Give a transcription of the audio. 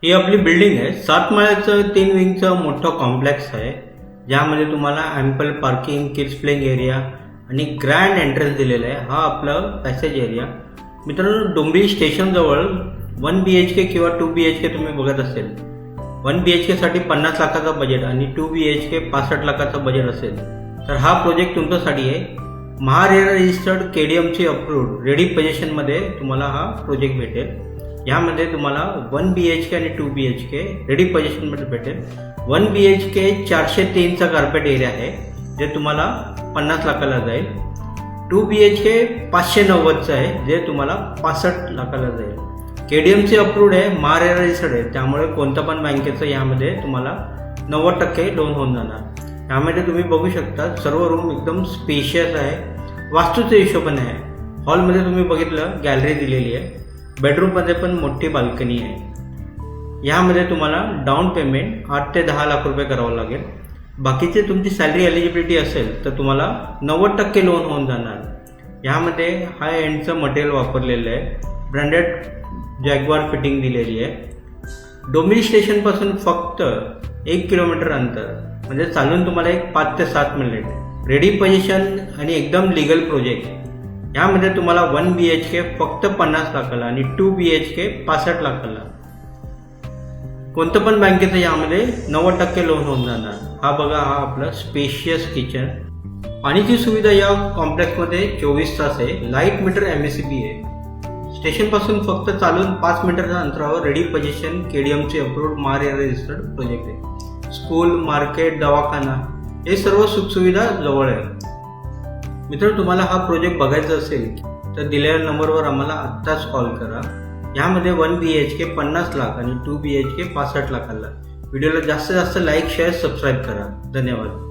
ही आपली बिल्डिंग आहे. 7 माळ्याचं 3 विंगचं मोठं कॉम्प्लेक्स आहे, ज्यामध्ये तुम्हाला ample parking, kids playing area आणि ग्रँड एंट्रन्स दिलेला आहे. हा आपला पॅसेज एरिया. मित्रांनो, डोंबिवली स्टेशनजवळ 1 BHK किंवा 2 BHK तुम्ही बघत असेल. 1 BHK साठी 50 लाखाचं बजेट आणि 2 BHK 65 लाखाचं बजेट असेल तर हा प्रोजेक्ट तुमच्यासाठी आहे. महारेरा रजिस्टर्ड KDMची अप्रूव्ड रेडी पोझिशनमध्ये तुम्हाला हा प्रोजेक्ट भेटेल. यामध्ये तुम्हाला 1 BHK आणि 2 BHK रेडी पोझिशनमध्ये भेटेल. 1 BHK 403चा कार्पेट एरिया आहे, जे तुम्हाला 50 लाखाला जाईल. 2 BHK 590चं आहे, जे तुम्हाला 65 लाखाला जाईल. KDMची अप्रूव्ड आहे, महारेरा रजिस्टर्ड आहे, त्यामुळे कोणत्या पण बँकेचं यामध्ये तुम्हाला 90% लोन होऊन जाणार. त्यामध्ये तुम्ही बघू शकता सर्व रूम एकदम स्पेशियस आहे, वास्तूच्या हिशोबाने आहे. हॉलमध्ये तुम्ही बघितलं गॅलरी दिलेली आहे. बेडरूममध्ये पण मोठी बाल्कनी आहे. यामध्ये तुम्हाला डाऊन पेमेंट 8 ते 10 लाख रुपये करावं लागेल. बाकीचे तुमची सॅलरी एलिजिबिलिटी असेल तर तुम्हाला 90% लोन होऊन जाणार. यामध्ये हाय एंडचं मटेरियल वापरलेलं आहे. ब्रँडेड जॅग्वार फिटिंग दिलेली आहे. डोंबिवली स्टेशनपासून फक्त 1 किलोमीटर अंतर, म्हणजे चालून तुम्हाला एक 5 ते 7 मिनिट. रेडी पोझिशन आणि एकदम लिगल प्रोजेक्ट. यामध्ये तुम्हाला 1 BHK फक्त 50 लाखाला आणि 2 BHK 65 लाखाला. कोणतं पण बँकेचं यामध्ये 90% लोन होऊन जाणार. हा बघा, हा आपला स्पेशियस किचन. पाणीची सुविधा या कॉम्प्लेक्समध्ये 24 तास आहे. लाईट मीटर MSCB आहे. स्टेशनपासून फक्त चालून 5 मिनिटाच्या अंतरावर रेडी पोझिशन KDMची अप्रूव्ड महारेरा रजिस्टर्ड प्रोजेक्ट आहे. स्कूल, मार्केट, दवाखाना हे सर्व सुखसुविधा जवळ आहे. मित्रांनो, तुम्हाला हा प्रोजेक्ट बघायचा असेल तर दिलेल्या नंबरवर आम्हाला आत्ताच कॉल करा. यामध्ये 1 BHK 50 लाख आणि 2 BHK 65 लाखाला. व्हिडिओला जास्तीत जास्त लाईक, शेअर, सबस्क्राईब करा. धन्यवाद.